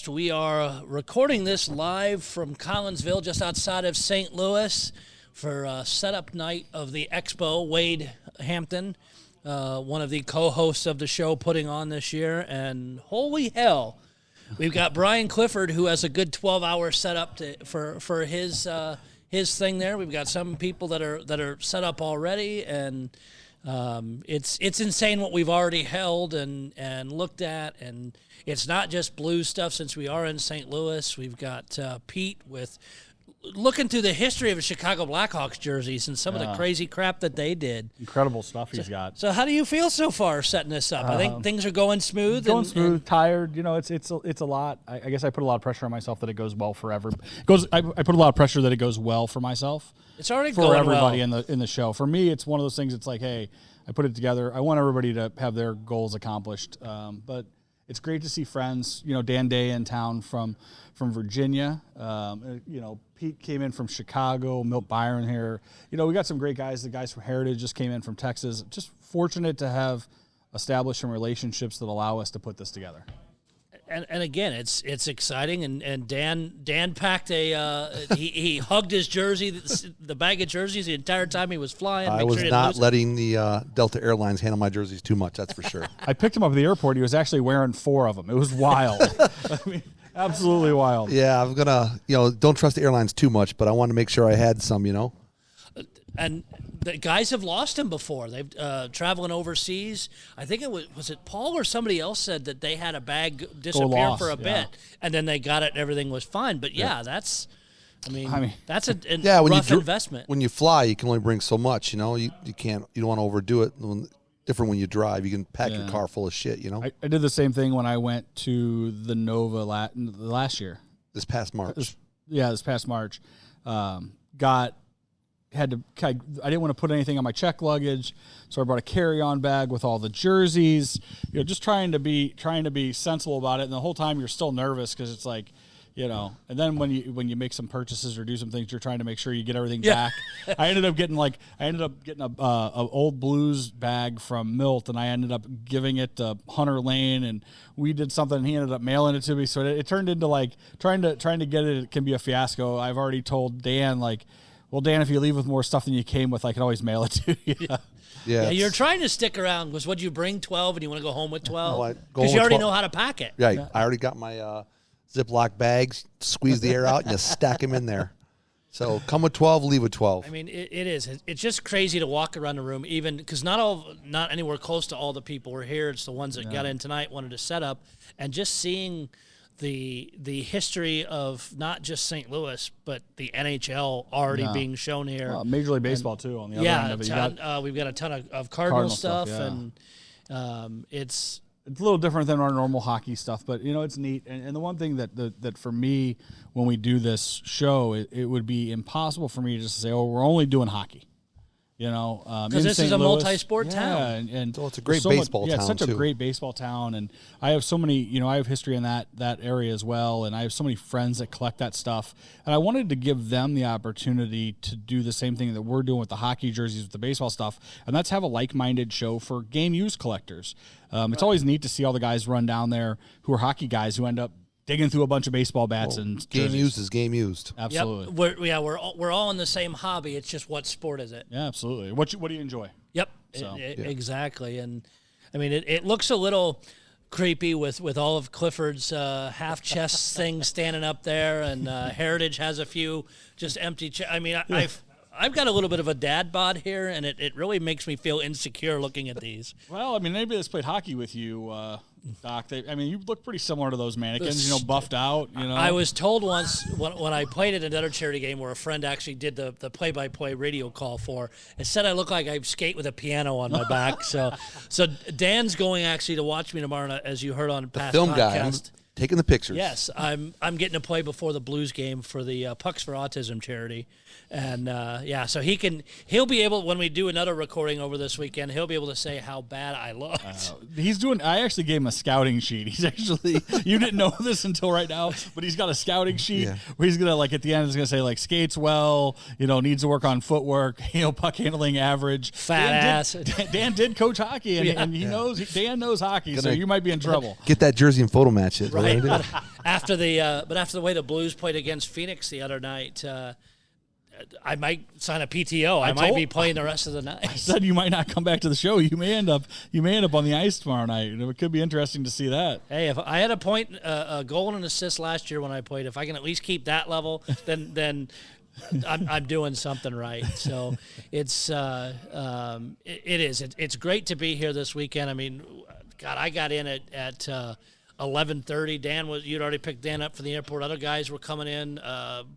We are recording this live from Collinsville, just outside of St. Louis, for setup night of the Expo. Wade Hampton, one of the co-hosts of the show, putting on this year, and holy hell, we've got Brian Clifford, who has a good 12-hour setup for his thing there. We've got some people that are set up already, and it's insane what we've already held and looked at, and it's not just blues stuff. Since we are in St. Louis, we've got Pete with looking through the history of the Chicago Blackhawks jerseys and some of the crazy crap that they did. Incredible stuff he's got. So how do you feel so far setting this up? I think things are going smooth. Tired. You know, it's a lot. I guess I put a lot of pressure on myself that it goes well forever. I put a lot of pressure that it goes well for myself. It's already for going everybody well. in the show. For me, it's one of those things. It's like, hey, I put it together. I want everybody to have their goals accomplished. But it's great to see friends. You know, Dan Day in town from Virginia. You know, Pete came in from Chicago. Milt Byron here. You know, we got some great guys. The guys from Heritage just came in from Texas. Just fortunate to have established some relationships that allow us to put this together. And again, it's exciting. And Dan packed he hugged his jersey, the bag of jerseys, the entire time he was flying. I was not letting the Delta Airlines handle my jerseys too much. That's for sure. I picked him up at the airport. He was actually wearing 4 of them. It was wild. I mean, absolutely wild. Yeah, I'm gonna don't trust the airlines too much, but I want to make sure I had some. And the guys have lost him before. They've traveling overseas. I think it was it Paul or somebody else said that they had a bag disappear for a bit, and then they got it and everything was fine. But that's, I mean that's a rough investment. When you fly, you can only bring so much. You don't want to overdo it. Different when you drive. You can pack your car full of shit. I did the same thing when I went to the Nova last year. This past March. This past March. I didn't want to put anything on my check luggage, so I brought a carry-on bag with all the jerseys. Just trying to be sensible about it. And the whole time you're still nervous because it's like, and then when you make some purchases or do some things, you're trying to make sure you get everything back. I ended up getting a old Blues bag from Milt, and I ended up giving it to Hunter Lane, and we did something. And he ended up mailing it to me, so it turned into like trying to get it. It can be a fiasco. I've already told Dan well, Dan, if you leave with more stuff than you came with, I can always mail it to you. Yeah, you're trying to stick around because would you bring 12 and you want to go home with 12? Because Because you already know how to pack it. Right. Yeah. I already got my Ziploc bags, squeeze the air out, and you stack them in there. So come with 12, leave with 12. I mean, it is. It's just crazy to walk around the room, even because not anywhere close to all the people were here. It's the ones that got in tonight, wanted to set up, and just seeing the history of not just St. Louis, but the NHL already being shown here. Major League Baseball, too, on the other end of it. We've got a ton of Cardinal stuff, and it's a little different than our normal hockey stuff, but, it's neat. And the one thing that for me, when we do this show, it would be impossible for me just to say, we're only doing hockey. Because this is a multi-sport town. And so it's a great baseball town. Yeah, it's such a great baseball town, and I have so many. I have history in that area as well, and I have so many friends that collect that stuff. And I wanted to give them the opportunity to do the same thing that we're doing with the hockey jerseys, with the baseball stuff, and that's have a like-minded show for game used collectors. It's always neat to see all the guys run down there who are hockey guys who end up digging through a bunch of baseball bats and game used is game used. Absolutely. Yep. We're all in the same hobby. It's just what sport is it? Yeah, absolutely. What do you enjoy? Yep. Exactly. And I mean, it looks a little creepy with all of Clifford's half chest things standing up there, and Heritage has a few just empty. I mean, I've got a little bit of a dad bod here, and it really makes me feel insecure looking at these. Well, I mean, anybody that's played hockey with you, Doc, you look pretty similar to those mannequins, buffed out, I was told once when I played at another charity game where a friend actually did the play-by-play radio call for, it said I look like I skate with a piano on my back. So Dan's going actually to watch me tomorrow, as you heard on past film podcast. Guy, taking the pictures. Yes, I'm getting to play before the Blues game for the Pucks for Autism charity. And so he'll be able, when we do another recording over this weekend, he'll be able to say how bad I looked. I actually gave him a scouting sheet. He's actually, you didn't know this until right now, but he's got a scouting sheet where he's going to, at the end, he's going to say, skates well, needs to work on footwork, puck handling average. Dan did coach hockey, and he knows, Dan knows hockey, so you might be in trouble. Get that jersey and photo match it. Right. you gonna do? But after the way the Blues played against Phoenix the other night, I might sign a PTO. I might be playing the rest of the night. I said you might not come back to the show. You may end up on the ice tomorrow night. It could be interesting to see that. Hey, if I had a goal and an assist last year when I played, if I can at least keep that level, then I'm doing something right. So it's it's great to be here this weekend. I mean, God, I got in at 11:30. You'd already picked Dan up for the airport. Other guys were coming in.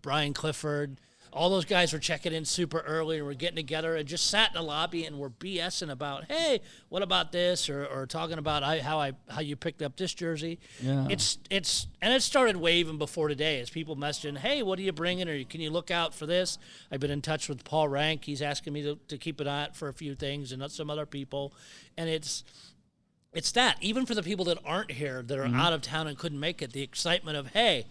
Brian Clifford. All those guys were checking in super early, and we're getting together and just sat in the lobby and we're BSing about, hey, what about this, or talking about how you picked up this jersey. Yeah. And it started waving before today as people messaging, hey, what are you bringing, or can you look out for this? I've been in touch with Paul Rank. He's asking me to keep an eye out for a few things and some other people, and it's that even for the people that aren't here that are out of town and couldn't make it, the excitement of, hey,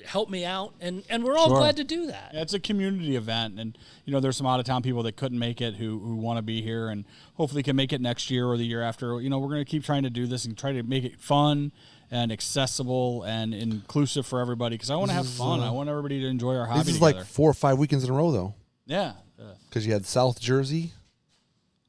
help me out, and we're all glad to do that. Yeah, it's a community event, and there's some out of town people that couldn't make it who want to be here, and hopefully can make it next year or the year after. We're going to keep trying to do this and try to make it fun and accessible and inclusive for everybody, because I want to have fun. I want everybody to enjoy our hobby. This is together. like 4 or 5 weekends in a row, though. Yeah, because you had South Jersey.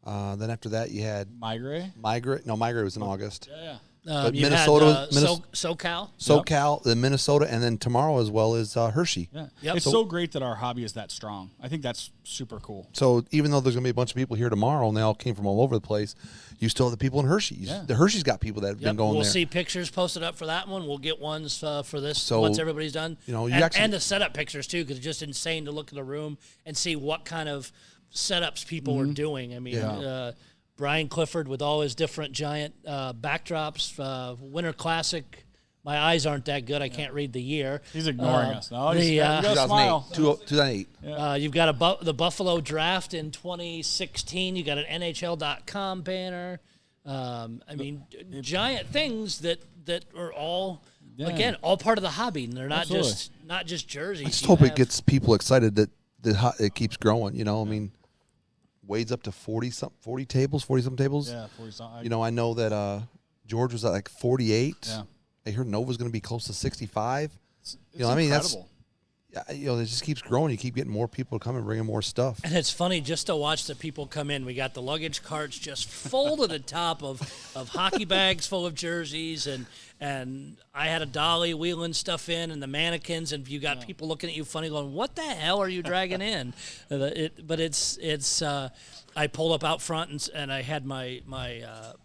Then after that, you had Migrate. No, Migrate was in August. Yeah. But You Minnesota, had, SoCal, then Minnesota, and then tomorrow as well is Hershey. Yeah. Yep. It's so great that our hobby is that strong. I think that's super cool. So even though there's going to be a bunch of people here tomorrow and they all came from all over the place, you still have the people in Hershey. Yeah. The Hershey's got people that have been going we'll there. see pictures posted up for that one. We'll get ones for this So, once everybody's done. actually, and the setup pictures too, because it's just insane to look in the room and see what kind of setups people are doing. I mean, Brian Clifford with all his different giant backdrops, Winter Classic. My eyes aren't that good. I can't read the year. He's ignoring us. No, he's 2008. 2008. You've got the Buffalo Draft in 2016. You got an NHL.com banner. I mean, giant things that are all again all part of the hobby, and they're not just jerseys. I just hope it gets people excited that it keeps growing. I mean, Wade's up to 40 tables, 40-something tables. Yeah, 40-something. I know that George was at like 48. Yeah. I heard Nova's going to be close to 65. It's I mean, incredible. it just keeps growing. You keep getting more people coming, bringing more stuff. And it's funny just to watch the people come in. We got the luggage carts just full to the top of hockey bags full of jerseys, and I had a dolly wheeling stuff in, and the mannequins, and you got people looking at you funny, going, "What the hell are you dragging in?" But it's. I pulled up out front, and I had my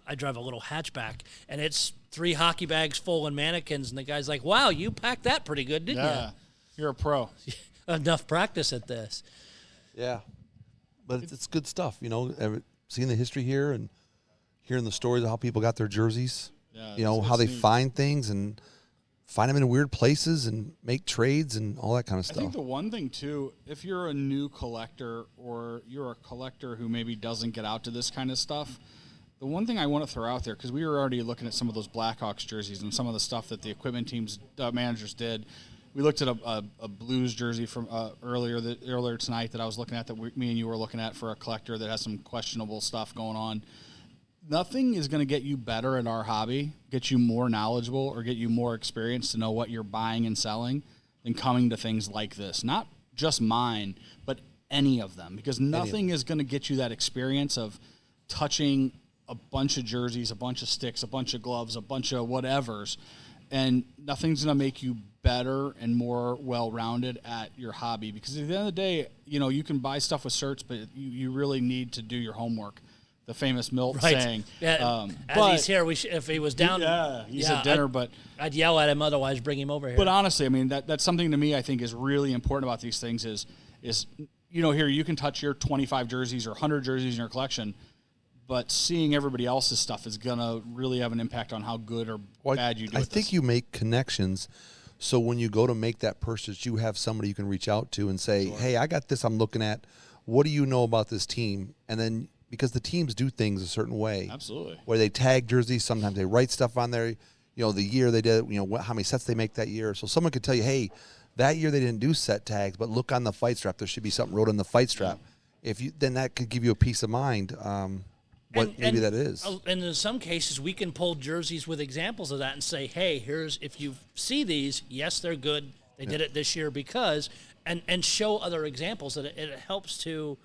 I drive a little hatchback, and it's 3 hockey bags full and mannequins, and the guy's like, "Wow, you packed that pretty good, didn't you?" You're a pro. Enough practice at this. Yeah, but it's good stuff. Seeing the history here and hearing the stories of how people got their jerseys. Yeah, how they neat. find things and find them in weird places and make trades and all that kind of stuff. I think the one thing, too, if you're a new collector or you're a collector who maybe doesn't get out to this kind of stuff, the one thing I want to throw out there, because we were already looking at some of those Blackhawks jerseys and some of the stuff that the equipment teams managers did. We looked at a Blues jersey from earlier tonight that I was looking at, that me and you were looking at for a collector that has some questionable stuff going on. Nothing is going to get you better at our hobby, get you more knowledgeable, or get you more experience to know what you're buying and selling than coming to things like this. Not just mine, but any of them, because nothing is going to get you that experience of touching a bunch of jerseys, a bunch of sticks, a bunch of gloves, a bunch of whatevers, and nothing's going to make you better and more well-rounded at your hobby, because at the end of the day, you can buy stuff with certs, but you really need to do your homework. The famous Milt saying. Yeah, as he's here, if he was down. He's at dinner, but I'd yell at him otherwise, bring him over here. But honestly, I mean, that's something to me I think is really important about these things is here you can touch your 25 jerseys or 100 jerseys in your collection, but seeing everybody else's stuff is going to really have an impact on how good or bad you do. I think you make connections, so when you go to make that purchase, you have somebody you can reach out to and say, hey, I got this I'm looking at. What do you know about this team? And then, because the teams do things a certain way. Absolutely. Where they tag jerseys, sometimes they write stuff on there, the year they did, how many sets they make that year. So someone could tell you, hey, that year they didn't do set tags, but look on the fight strap. There should be something wrote on the fight strap. Then that could give you a peace of mind. what maybe that is. And in some cases, we can pull jerseys with examples of that and say, hey, here's, if you see these, yes, they're good. They did it this year because, and show other examples that it helps to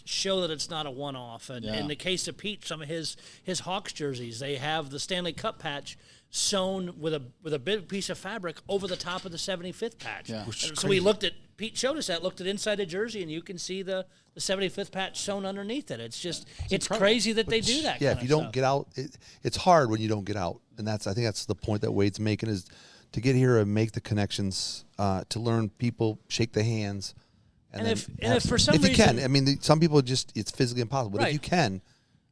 show that it's not a one-off. And in the case of Pete, some of his Hawks jerseys, they have the Stanley Cup patch sewn with a big piece of fabric over the top of the 75th patch. Yeah. So we looked at, Pete showed us that, looked at inside the jersey, and you can see the 75th patch sewn underneath it. It's just, it's crazy that they do that. Yeah, kind if you of don't stuff. get out, it's hard when you don't get out. And I think that's the point that Wade's making, is to get here and make the connections, to learn people, shake the hands. And if for some if you reason, can, I mean, some people just, it's physically impossible. But Right. if you can,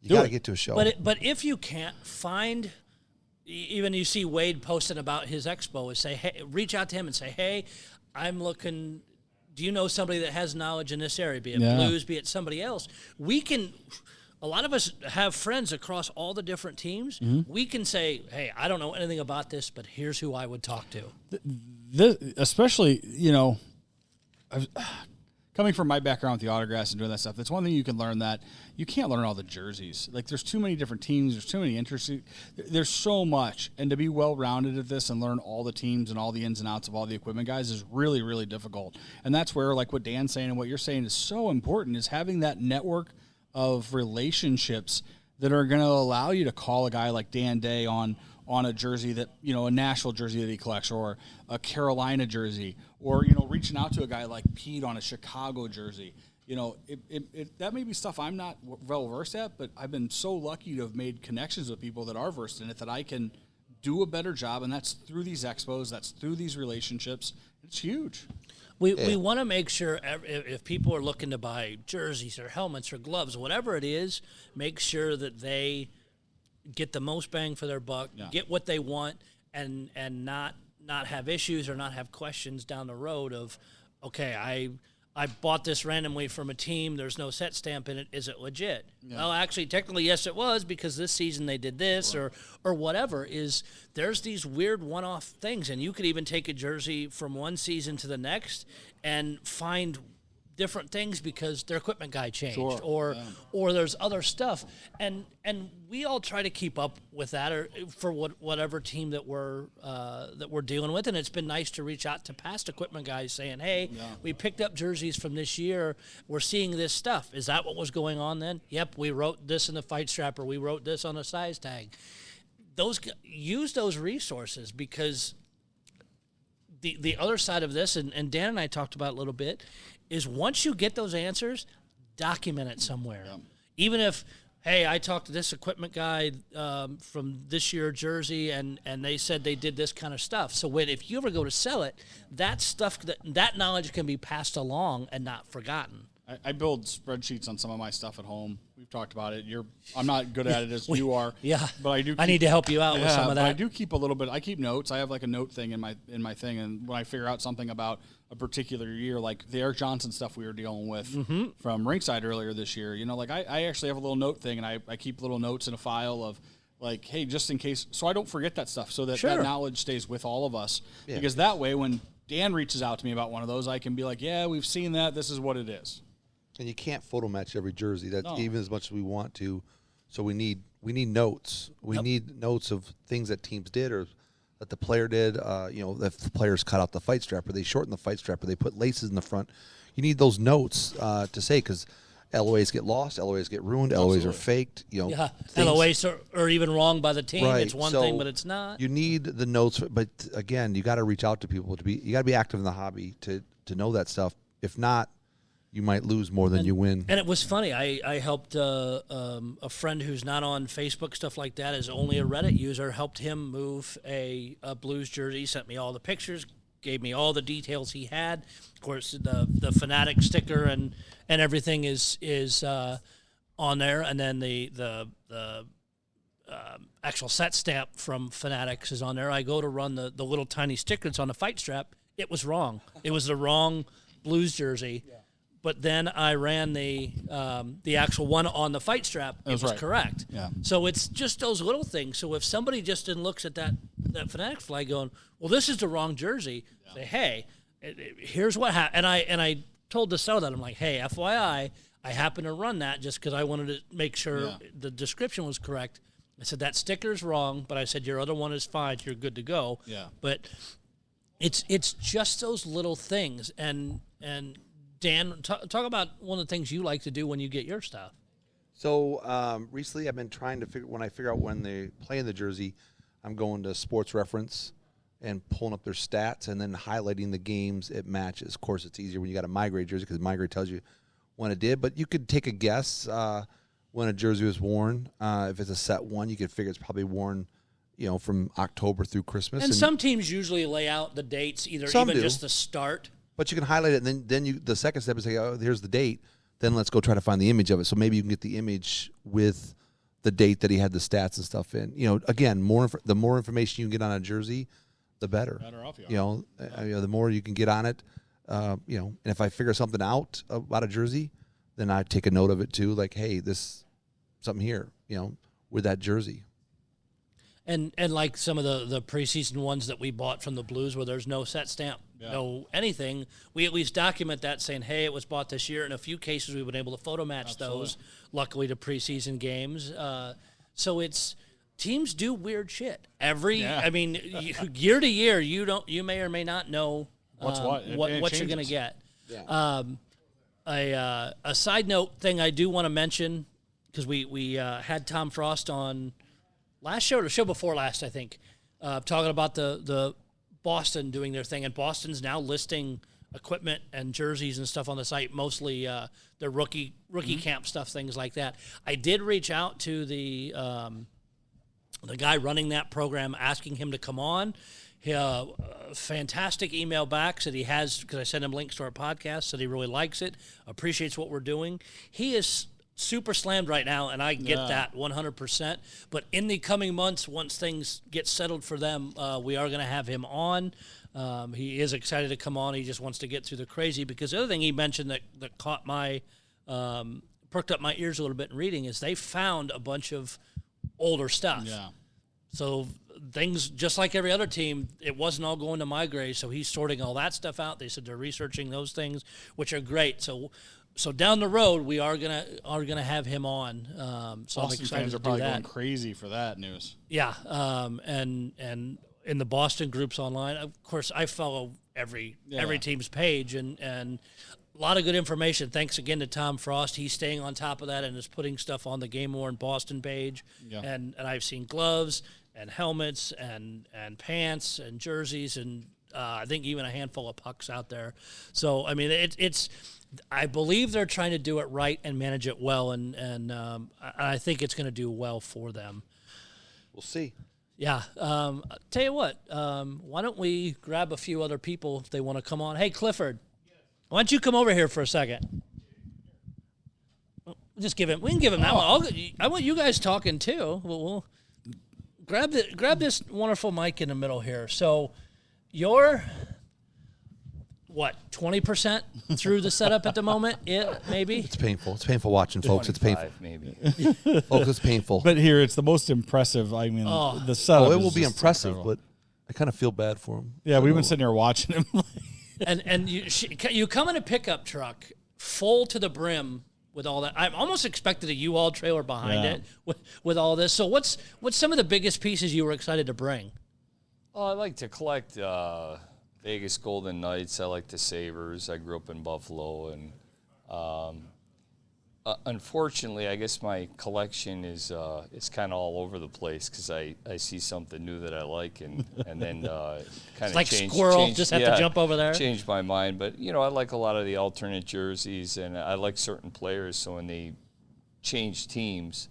you got to get to a show. But if you can't find, even you see Wade posting about his expo, is say, hey, reach out to him and say, hey, I'm looking. Do you know somebody that has knowledge in this area? Be it Blues, be it somebody else. We can. A lot of us have friends across all the different teams. Mm-hmm. We can say, hey, I don't know anything about this, but here's who I would talk to. Especially, coming from my background with the autographs and doing that stuff, that's one thing you can learn, that you can't learn all the jerseys. Like, there's too many different teams. There's too many interests. There's so much. And to be well-rounded at this and learn all the teams and all the ins and outs of all the equipment guys is really, really difficult. And that's where, like what Dan's saying and what you're saying is so important, is having that network of relationships that are going to allow you to call a guy like Dan Day on a jersey that, a Nashville jersey that he collects, or a Carolina jersey, or, reaching out to a guy like Pete on a Chicago jersey. That may be stuff I'm not well versed at, but I've been so lucky to have made connections with people that are versed in it, that I can do a better job. And that's through these expos, that's through these relationships. It's huge. We want to make sure if people are looking to buy jerseys or helmets or gloves, whatever it is, make sure that they get the most bang for their buck, get what they want, and not have issues or not have questions down the road of, okay, I bought this randomly from a team, there's no set stamp in it, is it legit? Well, actually, technically, yes, it was, because this season they did this, or whatever. There's these weird one-off things, and you could even take a jersey from one season to the next and find different things because their equipment guy changed, or there's other stuff, and we all try to keep up with that, or for whatever team that we're dealing with. And it's been nice to reach out to past equipment guys saying, hey, we picked up jerseys from this year, we're seeing this stuff, is that what was going on then? Yep, we wrote this in the fight strap, or we wrote this on a size tag. Use those resources, because the other side of this, and Dan and I talked about it a little bit, is once you get those answers, document it somewhere. Even if, hey, I talked to this equipment guy from this year jersey, and they said they did this kind of stuff. So if you ever go to sell it, that stuff, that knowledge can be passed along and not forgotten. I build spreadsheets on some of my stuff at home. We've talked about it. I'm not good at it as you are. Yeah, but I do. I need to help you out with some of that. I do keep a little bit. I keep notes. I have like a note thing in my thing, and when I figure out something about a particular year, like the Eric Johnson stuff we were dealing with from Ringside earlier this year, I actually have a little note thing, and I keep little notes in a file of, like, hey, just in case, so I don't forget that stuff, so that that knowledge stays with all of us. Because that way, when Dan reaches out to me about one of those, I can be like, yeah, we've seen that. This is what it is. And you can't photo match every jersey. That's even as much as we want to. So we need notes. We need notes of things that teams did or that the player did. If the players cut out the fight strap, or they shortened the fight strap, or they put laces in the front. You need those notes to say, because LOAs get lost, LOAs get ruined, LOAs are faked. LOAs are even wrong by the team. Right. It's one thing, but it's not. You need the notes, but again, you got to reach out to people you got to be active in the hobby to know that stuff. If not, you might lose more than you win. And it was funny. I helped a friend who's not on Facebook, stuff like that, is only a Reddit user, helped him move a Blues jersey, sent me all the pictures, gave me all the details he had. Of course, the Fanatic sticker and everything is on there, and then the actual set stamp from Fanatics is on there. I go to run the little tiny sticker that's on the fight strap. It was wrong. It was the wrong Blues jersey. Yeah. But then I ran the actual one on the fight strap. It was correct. Yeah. So it's just those little things. So if somebody just then looks at that Fanatic flag going, well, this is the wrong jersey, say, hey, here's what happened. And I told the seller that, I'm like, hey, FYI, I happened to run that just because I wanted to make sure the description was correct. I said, that sticker's wrong, but I said, your other one is fine. You're good to go. Yeah. But it's just those little things. And Dan, talk about one of the things you like to do when you get your stuff. So recently I've been trying to figure out when they play in the jersey, I'm going to Sports Reference and pulling up their stats and then highlighting the games it matches. Of course, it's easier when you got a Migrate jersey because Migrate tells you when it did. But you could take a guess when a jersey was worn. If it's a set one, you could figure it's probably worn, from October through Christmas. And some teams usually lay out the dates, just the start. But you can highlight it, and then the second step is say, oh, here's the date. Then let's go try to find the image of it. So maybe you can get the image with the date that he had the stats and stuff in. Again, the more information you can get on a jersey, the better. Better off you are. The more you can get on it. And if I figure something out about a jersey, then I take a note of it too. Like, hey, this something here, with that jersey. And like some of the preseason ones that we bought from the Blues where there's no set stamp, no anything, we at least document that saying, hey, it was bought this year. In a few cases, we've been able to photo match those, luckily, to preseason games. So it's teams do weird shit. Year to year, you may or may not know what you're going to get. Yeah. A side note thing I do want to mention, because we had Tom Frost on last show or the show before last, I think, talking about the Boston doing their thing, and Boston's now listing equipment and jerseys and stuff on the site, mostly their rookie camp stuff, things like that. I did reach out to the guy running that program, asking him to come on. He, fantastic email back, said he has, because I sent him links to our podcast, said he really likes it, appreciates what we're doing. He is super slammed right now, and I get that 100%. But in the coming months, once things get settled for them, we are going to have him on. He is excited to come on. He just wants to get through the crazy, because the other thing he mentioned that caught my perked up my ears a little bit in reading is they found a bunch of older stuff. Yeah. So things, just like every other team, it wasn't all going to Migrate, so he's sorting all that stuff out. They said they're researching those things, which are great. So down the road, we are gonna have him on. So Boston fans are probably going crazy for that news. Yeah, and in the Boston groups online, of course, I follow every team's page, and a lot of good information. Thanks again to Tom Frost. He's staying on top of that and is putting stuff on the Game Worn Boston page. Yeah. And I've seen gloves and helmets and pants and jerseys and I think even a handful of pucks out there. So I mean, it's. I believe they're trying to do it right and manage it well, and I think it's going to do well for them. We'll see. Yeah. Tell you what, why don't we grab a few other people if they want to come on? Hey, Clifford, why don't you come over here for a second? We can give him that one. I want you guys talking too. We'll grab this wonderful mic in the middle here. So you're 20% through the setup at the moment? Maybe? It's painful. It's painful watching, folks. It's painful. Maybe. Folks, it's painful. But here, it's the most impressive. I mean, the setup. It will be impressive, but I kind of feel bad for him. Yeah, we've been sitting here watching him. and you come in a pickup truck full to the brim with all that. I'm almost expected a U-Haul trailer behind it with all this. So what's some of the biggest pieces you were excited to bring? Oh, I like to collect Vegas Golden Knights. I like the Sabres. I grew up in Buffalo, and unfortunately, I guess my collection is kind of all over the place because I see something new that I like, and then kind of like squirrel, just have to jump over there. Change my mind, but I like a lot of the alternate jerseys, and I like certain players. So when they change teams,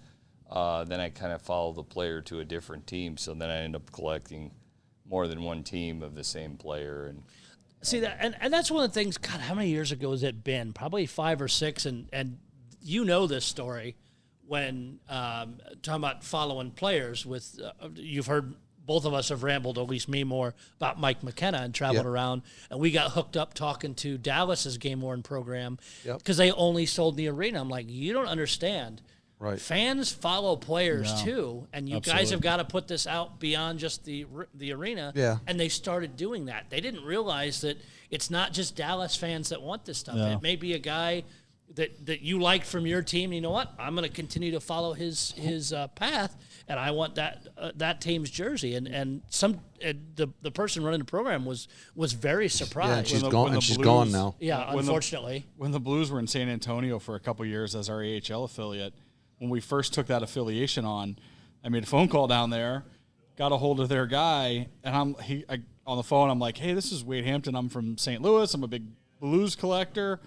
then I kind of follow the player to a different team. So then I end up collecting more than one team of the same player. And see that, and that's one of the things. God, how many years ago has it been? Probably 5 or 6, and you know this story when talking about following players. With you've heard both of us have rambled, at least me more, about Mike McKenna and traveled around, and we got hooked up talking to Dallas's Game Worn program because they only sold the arena. I'm like, you don't understand. Right. Fans follow players too, and you guys have got to put this out beyond just the arena. Yeah. And they started doing that. They didn't realize that it's not just Dallas fans that want this stuff. Yeah. It may be a guy that you liked from your team. You know what? I'm going to continue to follow his path, and I want that team's jersey. And the person running the program was very surprised. Yeah, and she's When the- gone. when And the she's Blues- gone now. Yeah, When unfortunately. When the Blues were in San Antonio for a couple years as our AHL affiliate, when we first took that affiliation on, I made a phone call down there, got a hold of their guy, and on the phone, I'm like, hey, this is Wade Hampton. I'm from St. Louis. I'm a big Blues collector.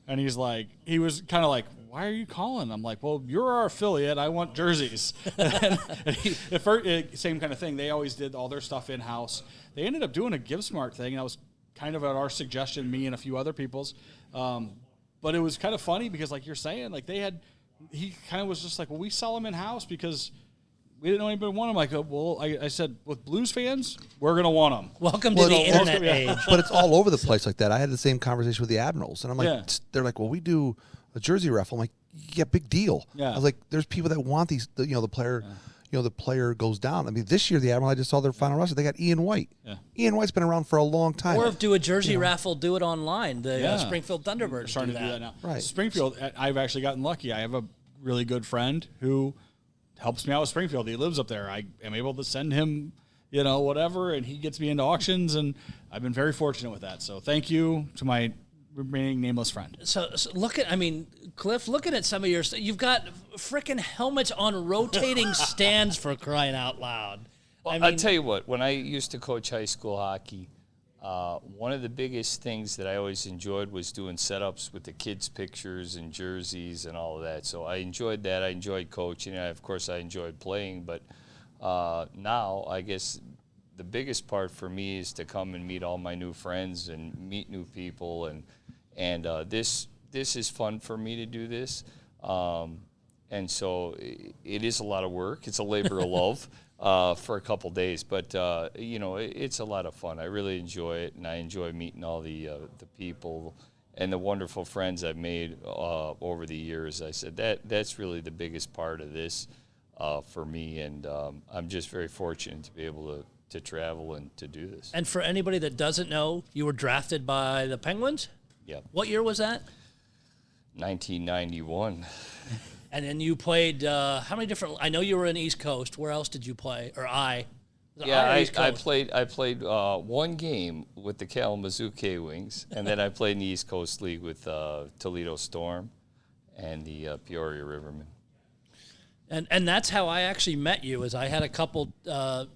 And he was kind of like, why are you calling? I'm like, well, you're our affiliate. I want jerseys. and at first, same kind of thing. They always did all their stuff in-house. They ended up doing a Give Smart thing, and that was kind of at our suggestion, me and a few other people's. But it was kind of funny because, like you're saying, like he kind of was just like, well, we sell them in-house because we didn't know anybody want them. Like, well, I said, with Blues fans, we're going to want them. Welcome to the internet age. But it's all over the place like that. I had the same conversation with the Admirals, and I'm like, Yeah. they're like, well, we do a jersey raffle. I'm like, yeah, big deal. Yeah. I was like, there's people that want these. The player, the player goes down. I mean, this year the Admiral, I just saw their final roster. They got Ian White. Yeah. Ian White's been around for a long time. Or if do a jersey raffle, do it online. The Springfield Thunderbirds We're starting to do that now. Right. Springfield, I've actually gotten lucky. I have a really good friend who helps me out with Springfield. He lives up there. I am able to send him, whatever, and he gets me into auctions, and I've been very fortunate with that. So thank you to my remaining nameless friend. So Cliff, looking at some of your stuff, you've got frickin' helmets on rotating stands for crying out loud. Well, I'll tell you what, when I used to coach high school hockey, one of the biggest things that I always enjoyed was doing setups with the kids' pictures and jerseys and all of that. So I enjoyed that. I enjoyed coaching. Of course, I enjoyed playing. But now, I guess the biggest part for me is to come and meet all my new friends and meet new people. And this is fun for me to do this. And so it is a lot of work. It's a labor of love. For a couple days, but it's a lot of fun. I really enjoy it, and I enjoy meeting all the people and the wonderful friends I've made over the years. I said that's really the biggest part of this for me, and I'm just very fortunate to be able to travel and to do this. And for anybody that doesn't know, you were drafted by the Penguins? Yeah. What year was that? 1991. And then you played how many different? I know you were in East Coast. Where else did you play? Or I played one game with the Kalamazoo K-Wings, and then I played in the East Coast League with Toledo Storm and the Peoria Rivermen. And that's how I actually met you. Is I had a couple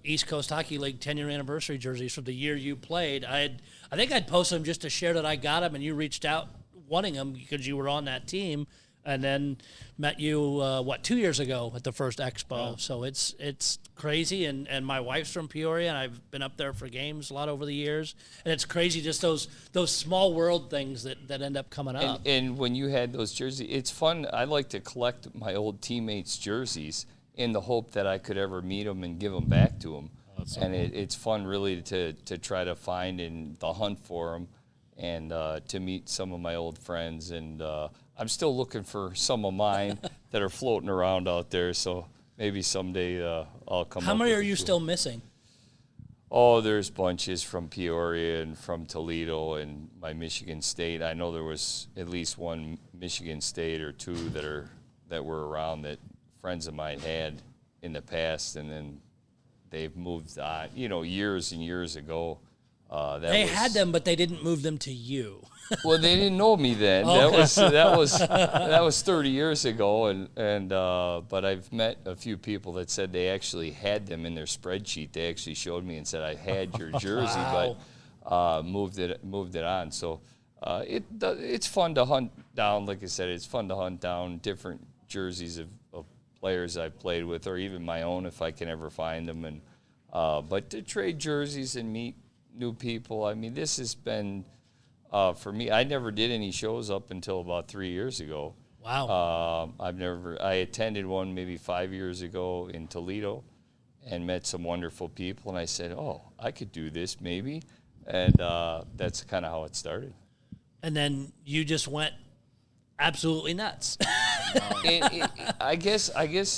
East Coast Hockey League 10-year anniversary jerseys from the year you played. I think I'd posted them just to share that I got them, and you reached out wanting them because you were on that team. And then met you 2 years ago at the first Expo. Yeah. So it's crazy, and my wife's from Peoria, and I've been up there for games a lot over the years, and it's crazy just those small world things that end up coming up. And when you had those jerseys, it's fun. I like to collect my old teammates' jerseys in the hope that I could ever meet them and give them back to them. Oh, and it's fun really to try to find and the hunt for them, and to meet some of my old friends. And I'm still looking for some of mine that are floating around out there, so maybe someday I'll come up. How many are you still missing? Oh, there's bunches from Peoria and from Toledo and my Michigan State. I know there was at least one Michigan State or two that were around that friends of mine had in the past, and then they've moved on, years and years ago. They had them, but they didn't move them to you. Well, they didn't know me then. Okay. That was 30 years ago, and but I've met a few people that said they actually had them in their spreadsheet. They actually showed me and said I had your jersey, wow. but moved it on. So it's fun to hunt down. Like I said, it's fun to hunt down different jerseys of players I've played with, or even my own if I can ever find them. And but to trade jerseys and meet new people. I mean, this has been, for me, I never did any shows up until about 3 years ago. Wow. I attended one maybe 5 years ago in Toledo and met some wonderful people, and I said, oh, I could do this maybe. And that's kind of how it started. And then you just went absolutely nuts. I guess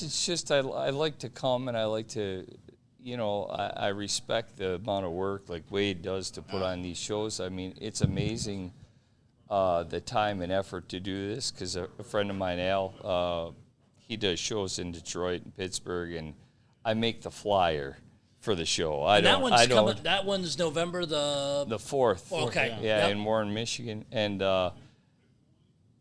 it's just I like to come, and I like to, I respect the amount of work like Wade does to put on these shows. I mean, it's amazing the time and effort to do this because a friend of mine, Al, he does shows in Detroit and Pittsburgh, and I make the flyer for the show. That one's November the 4th. Okay. Yeah, in Warren, Michigan. And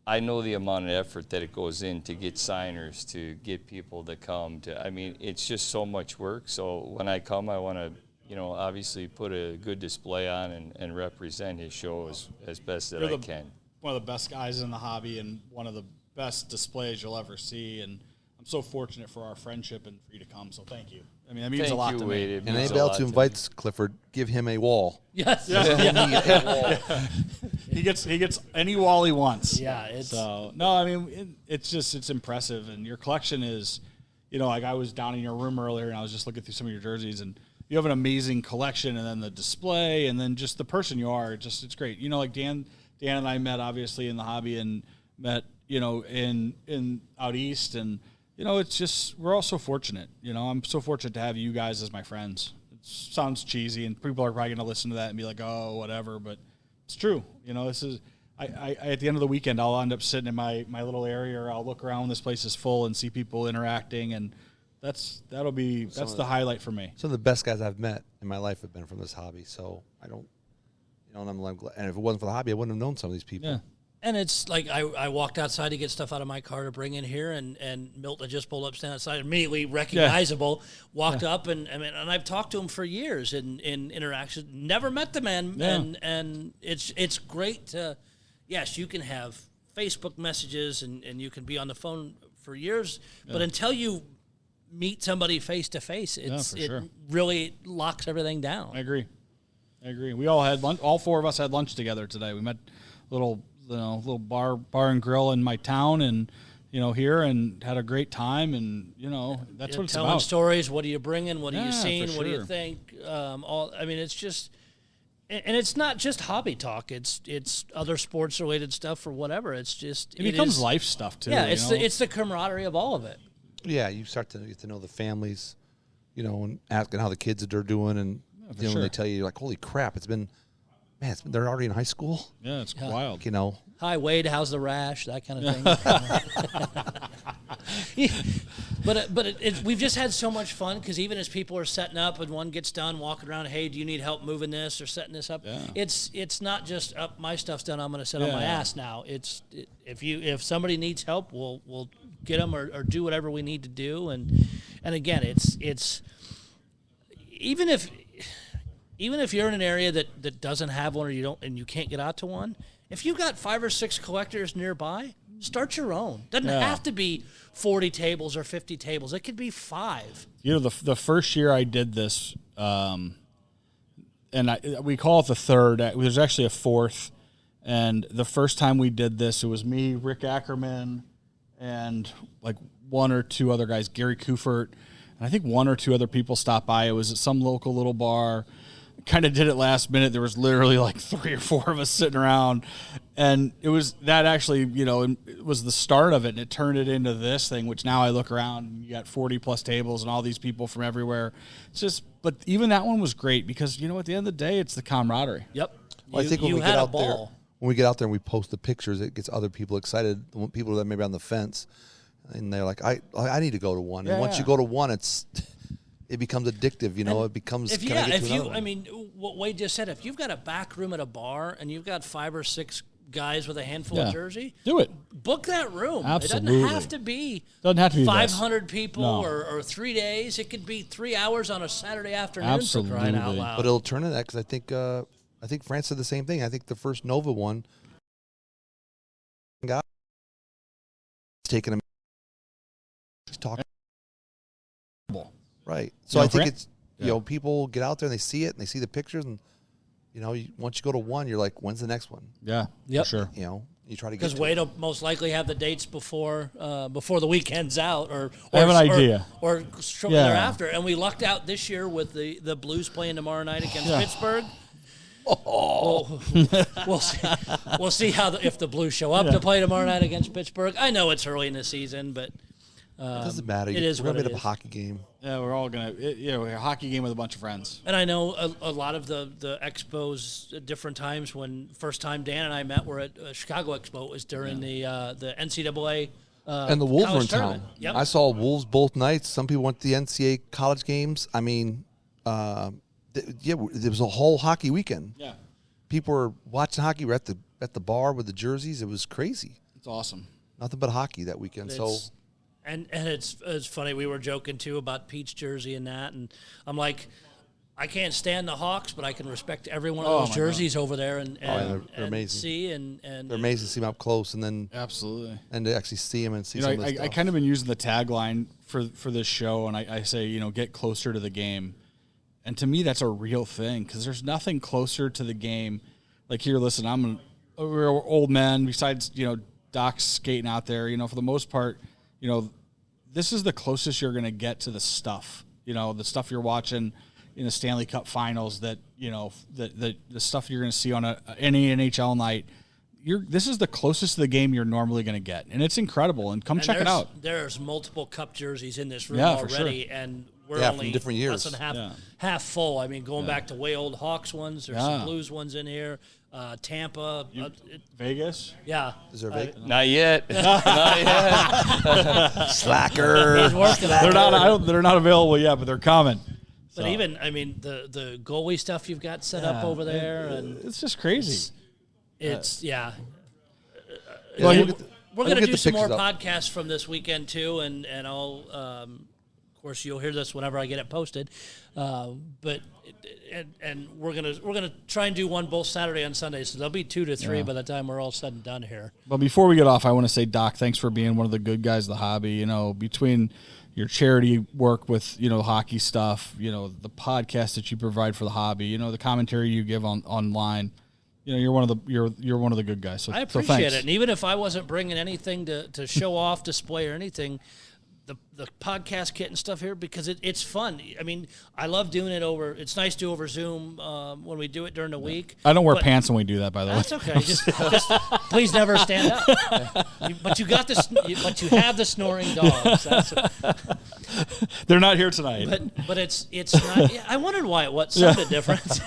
I know the amount of effort that it goes in to get signers, to get people to come. It's just so much work. So when I come, I want to, obviously put a good display on and represent his show as best that I can. One of the best guys in the hobby and one of the best displays you'll ever see. And I'm so fortunate for our friendship and for you to come. So thank you. That means a lot to me. And anybody else who invites Clifford, give him a wall. Yes. He gets any wall he wants. Yeah. It's impressive. And your collection is, like I was down in your room earlier and I was just looking through some of your jerseys, and you have an amazing collection, and then the display, and then just the person you are. It's great. Like Dan and I met obviously in the hobby and met, in out east, and it's just, we're all so fortunate. I'm so fortunate to have you guys as my friends. It sounds cheesy, and people are probably going to listen to that and be like, oh, whatever, but it's true. This is, I at the end of the weekend, I'll end up sitting in my little area, or I'll look around when this place is full and see people interacting, and that's the highlight for me. Some of the best guys I've met in my life have been from this hobby, so I don't, and I'm glad. And if it wasn't for the hobby, I wouldn't have known some of these people. Yeah. And it's like I walked outside to get stuff out of my car to bring in here, and Milton had just pulled up, stand outside, immediately recognizable, walked up, and I've talked to him for years in interactions, never met the man, and it's great to, yes, you can have Facebook messages and you can be on the phone for years, but until you meet somebody face to face, it really locks everything down. I agree. We all had lunch. All four of us had lunch together today. We met little bar and grill in my town, and here, and had a great time, and that's what it's telling about. Stories. What are you bringing? What are you seeing? For What do you sure. think? It's just, and it's not just hobby talk. It's other sports related stuff or whatever. It's just it becomes life stuff too. Yeah, it's the camaraderie of all of it. Yeah, you start to get to know the families, and asking how the kids are doing, and when they tell you, you're like, holy crap, they're already in high school. Yeah, it's wild. Hi, Wade, how's the rash? That kind of thing. But we've just had so much fun, because even as people are setting up and one gets done walking around, hey, do you need help moving this or setting this up? Yeah. It's not just my stuff's done, I'm going to sit on my ass now. If somebody needs help, we'll get them or do whatever we need to do. And again, it's even if you're in an area that doesn't have one, or you don't, and you can't get out to one, if you've got 5 or 6 collectors nearby, start your own. Doesn't have to be 40 tables or 50 tables. It could be 5. The first year I did this, and we call it the third. There's actually a fourth. And the first time we did this, it was me, Rick Ackerman, and like 1 or 2 other guys, Gary Kufert, and I think 1 or 2 other people stopped by. It was at some local little bar. Kind of did it last minute. There was literally like 3 or 4 of us sitting around, and it was that actually, it was the start of it, and it turned it into this thing, which now I look around and you got 40 plus tables and all these people from everywhere. But even that one was great, because at the end of the day, it's the camaraderie. Yep. Well, I think when we get out there, and we post the pictures, it gets other people excited. People that maybe on the fence, and they're like, I need to go to one. And once you go to one, it becomes addictive, it becomes. What Wade just said, if you've got a back room at a bar and you've got 5 or 6 guys with a handful of jersey, do it. Book that room. Absolutely. It doesn't have to be 500 people or 3 days. It could be 3 hours on a Saturday afternoon. For crying out loud. But it'll turn into that, because I think France did the same thing. I think the first Nova one, guy taking him, talking. Right. So I think it's, people get out there and they see it and they see the pictures, and, once you go to one, you're like, when's the next one? Yeah. Yep. For sure. You try to get, because Wade will most likely have the dates before the weekend's out, or I have an idea, or shortly thereafter. And we lucked out this year with the Blues playing tomorrow night against Pittsburgh. We'll see. We'll see if the Blues show up to play tomorrow night against Pittsburgh. I know it's early in the season, but It doesn't matter. It is We're what gonna it be a is. hockey game. Yeah, we're all gonna. We're a hockey game with a bunch of friends. And I know a lot of the expos at different times. When first time Dan and I met were at Chicago Expo. It was during the NCAA And the Wolves were in college town. tournament. Yep. I saw Wolves both nights. Some people went to the NCAA college games. I mean, there was a whole hockey weekend. Yeah, People were watching hockey. We're at the bar with the jerseys. It was crazy. it's awesome. Nothing but hockey that weekend. It's- And it's funny. We were joking too about Pete's jersey and that, and I'm like, I can't stand the Hawks, but I can respect every one of Oh, those my jerseys over there and they're and amazing. see and they're amazing to see them up close, and then Absolutely. and to actually see them and see You know, some of the I stuff. kind of been using the tagline for this show, and I say, get closer to the game. And to me, that's a real thing because there's nothing closer to the game. Like here, listen, we're old men. Besides, Doc's skating out there. For the most part, this is the closest you're going to get to the stuff. The stuff you're watching in the Stanley Cup Finals. That the stuff you're going to see on any NHL night. This is the closest to the game you're normally going to get, and it's incredible. And come check it out. There's multiple cup jerseys in this room Yeah, for already, sure. and we're Yeah, only from different years. less than Yeah. half full. I mean, going back to way old Hawks ones. There's Yeah. some Blues ones in here. Tampa. Vegas. Yeah. Is there a vac- Not yet. Not yet. slacker? He's working on They're it. not. They're not available yet, but they're coming. But even, I mean, the goalie stuff you've got set up over there, and It's just crazy. it's yeah. Well, we'll you- get the- We're we'll going to get do the some more pictures up. podcasts from this weekend too, and I'll, of course, you'll hear this whenever I get it posted. But we're gonna try and do one both Saturday and Sunday, so there'll be 2 to 3 by the time we're all said and done here. But before we get off, I want to say, Doc, thanks for being one of the good guys of the hobby. Between your charity work with hockey stuff, the podcast that you provide for the hobby, the commentary you give online. You're one of the good guys. So I so appreciate thanks. it, and even if I wasn't bringing anything to show off, display, or anything. The podcast kit and stuff here because it's fun. I mean, I love doing it over. It's nice to do over Zoom when we do it during the week. I don't wear but pants when we do that, by the way. That's okay. Just please never stand up. But you have the snoring dogs. They're not here tonight. But it's not. Yeah, I wondered why it sounded different.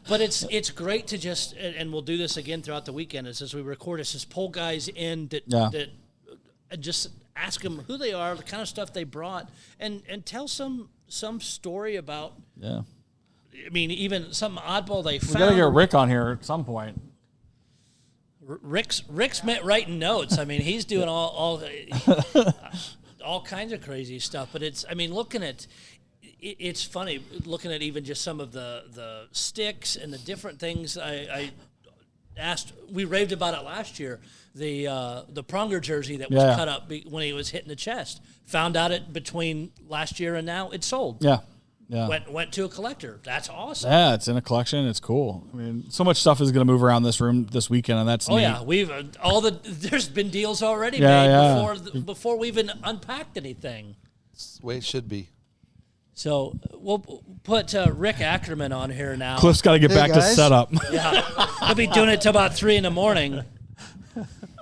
But it's great to just and we'll do this again throughout the weekend. As we record, it's just pull guys in that just ask them who they are, the kind of stuff they brought, and tell some story about. Yeah. I mean, even some oddball they We found. got to get Rick on here at some point. Rick's writing notes. I mean, he's doing all kinds of crazy stuff. But it's funny looking at even just some of the sticks and the different things. I asked. We raved about it last year. The Pronger jersey that was cut up when he was hitting the chest. Found out it between last year and now it's sold. Yeah. Yeah. Went to a collector. That's awesome. Yeah, it's in a collection. It's cool. I mean, so much stuff is going to move around this room this weekend, and that's Oh neat. yeah, we've there's been deals already Yeah, made before we even unpacked anything. It's the way it should be. So we'll put Rick Ackerman on here now. Cliff's got to get back to guys. setup. Yeah, he'll be doing it till about 3 a.m.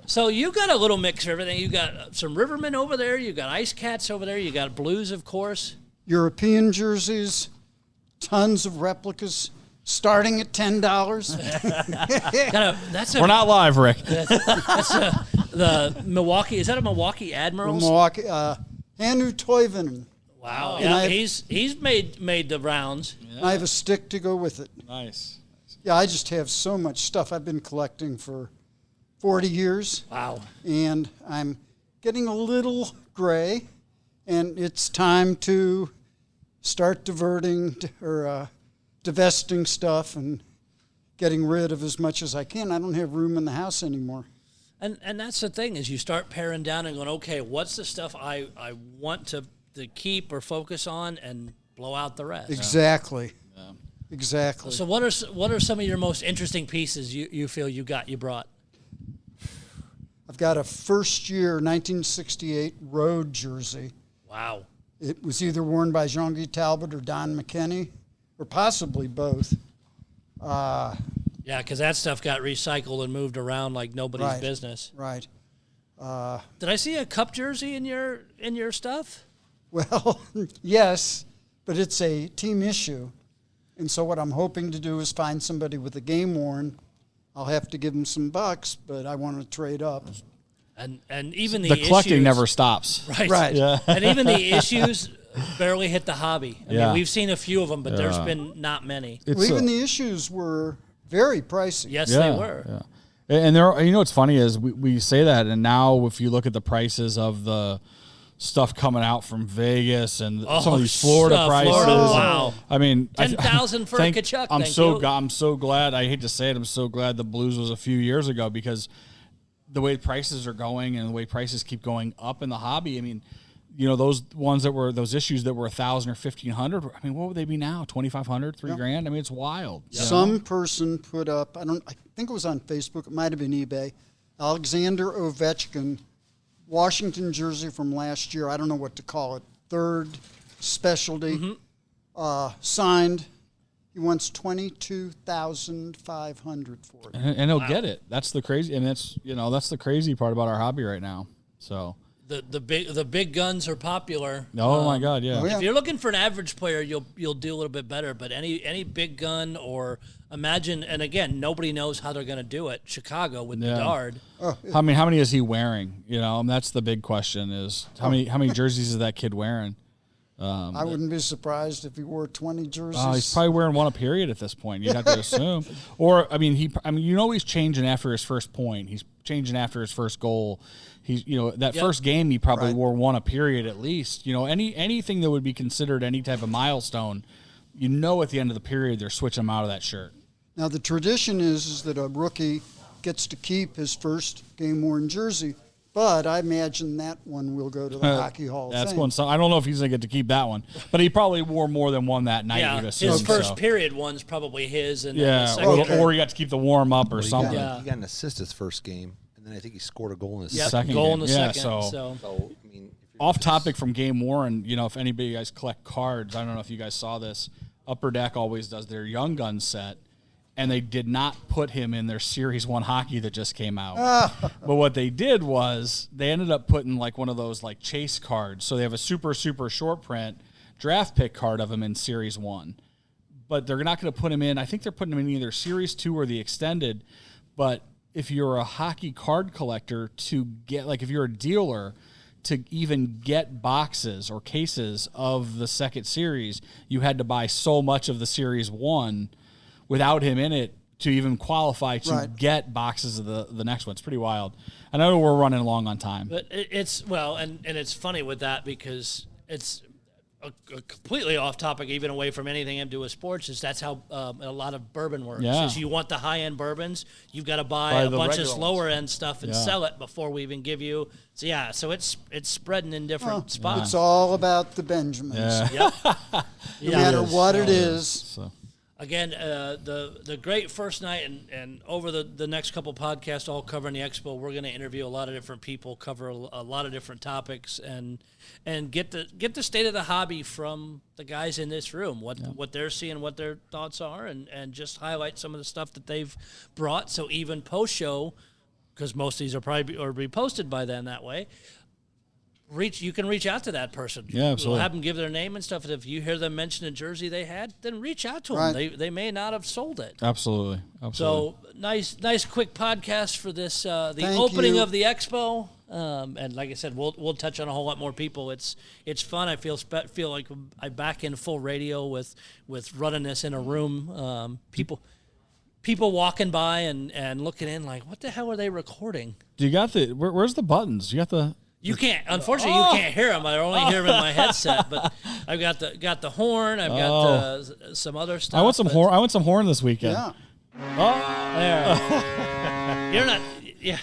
So you got a little mix of everything. You got some Rivermen over there. You got Ice Cats over there. You got Blues, of course. European jerseys, tons of replicas, starting at $10. We're not live, Rick. The Milwaukee. Is that a Milwaukee Admirals? Milwaukee, Hannu Toivonen. Wow. And Yeah, I have- he's made the rounds. I have a stick to go with it. Nice. Yeah, I just have so much stuff. I've been collecting for 40 years, Wow. and I'm getting a little gray, and it's time to start divesting stuff and getting rid of as much as I can. I don't have room in the house anymore. And that's the thing is you start paring down and going, okay, what's the stuff I want to keep or focus on and blow out the rest. Exactly. Exactly. So what are some of your most interesting pieces you feel you brought? I've got a first year 1968 road jersey. Wow. It was either worn by Jean-Guy Talbot or Don McKinney, or possibly both. Yeah, because that stuff got recycled and moved around like nobody's Right. business. Right. Did I see a Cup jersey in your stuff? Well, yes, but it's a team issue. And so what I'm hoping to do is find somebody with a game worn. I'll have to give them some bucks, but I want to trade up. And even the collecting issues, never stops. Right. Yeah. And even the issues barely hit the hobby. I Yeah. mean, we've seen a few of them, but there's been not many. It's Well, even the issues were very pricey. Yes, they were. Yeah. And there, you know, what's funny is we say that, and now if you look at the prices of the stuff coming out from Vegas and some of these Florida prices, wow! I mean, $10,000 for a Kachuk. I'm so glad. I hate to say it, I'm so glad the Blues was a few years ago, because the way prices are going and the way prices keep going up in the hobby. I mean, you know, those ones that were those issues that were $1,000 or $1,500. I mean, what would they be now? $2,500, $3,000? I mean, it's wild. Some person put up, I think it was on Facebook, it might have been eBay, Alexander Ovechkin, Washington jersey from last year. I don't know what to call it. Third specialty, signed. He wants $22,500 for it. And he'll get it. That's the crazy, and that's the crazy part about our hobby right now. So The big guns are popular. oh my God, yeah. Oh, yeah. If you're looking for an average player, you'll do a little bit better. But any big gun, or imagine, and again, nobody knows how they're going to do it. Chicago with Bedard. How many is he wearing? You know, and that's the big question: is how many jerseys is that kid wearing? I wouldn't be surprised if he wore 20 jerseys. He's probably wearing one a period at this point. You'd have to assume. Or he's changing after his first point. He's changing after his first goal. He's first game he probably wore one a period at least. You know, anything that would be considered any type of milestone, you know, at the end of the period they're switching him out of that shirt. Now the tradition is that a rookie gets to keep his first game-worn jersey, but I imagine that one will go to the Hockey Hall of Fame. I don't know if he's going to get to keep that one, but he probably wore more than one that night. Yeah, you'd assume, his first period one's probably his, and then the Yeah, second or he got to keep the warm up or something. He got an assist his first game, and then I think he scored a goal in his second goal game. in the Yeah, second. so I mean, off topic from game worn, you know, if anybody guys collect cards, I don't know if you guys saw this. Upper Deck always does their Young Gun set, and they did not put him in their Series 1 hockey that just came out. But what they did was they ended up putting like one of those like chase cards. So they have a super, super short print draft pick card of him in Series 1. But they're not going to put him in. I think they're putting him in either Series 2 or the extended. But if you're a hockey card collector, to get, like if you're a dealer, to even get boxes or cases of the second series, you had to buy so much of the Series 1 without him in it to even qualify to get boxes of the next one. It's pretty wild. I know we're running long on time. But it's it's funny with that, because it's a completely off topic, even away from anything to do with sports. Is that's how a lot of bourbon works. Yeah. Is you want the high end bourbons, you've got to buy a bunch of lower end stuff and sell it before we even give you. So it's spreading in different spots. It's all about the Benjamins. Yeah. Yep. No matter what it is. So. Again, the great first night, and over the next couple podcasts, all covering the Expo, we're going to interview a lot of different people, cover a lot of different topics, and get the state of the hobby from the guys in this room, what they're seeing, what their thoughts are, and just highlight some of the stuff that they've brought. So even post show, because most of these are probably or be posted by then that way. You can reach out to that person. Yeah, absolutely. We'll have them give their name and stuff. And if you hear them mention a jersey they had, then reach out to them. They may not have sold it. Absolutely. So nice quick podcast for this the opening of the Expo. And like I said, we'll touch on a whole lot more people. It's fun. I feel like I'm back in full radio with running this in a room. People walking by and looking in like, what the hell are they recording? Do you got where's the buttons? You got the. You can't. Unfortunately, you can't hear them. I only hear them in my headset. But I've got the horn. I've got some other stuff. I want some horn. I want some horn this weekend. Yeah. There. You're not. Yeah.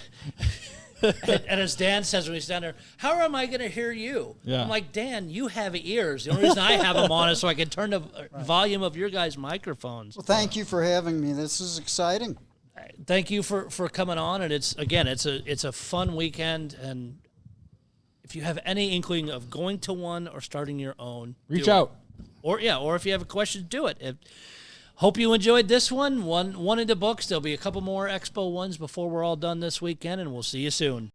And as Dan says when he's down there, how am I going to hear you? Yeah. I'm like, Dan, you have ears. The only reason I have them on is so I can turn the volume of your guys' microphones. Well, thank you for having me. This is exciting. Thank you for coming on. And it's a fun weekend. And if you have any inkling of going to one or starting your own, reach out. Or if you have a question, do it. Hope you enjoyed this one. One in the books. There'll be a couple more Expo ones before we're all done this weekend, and we'll see you soon.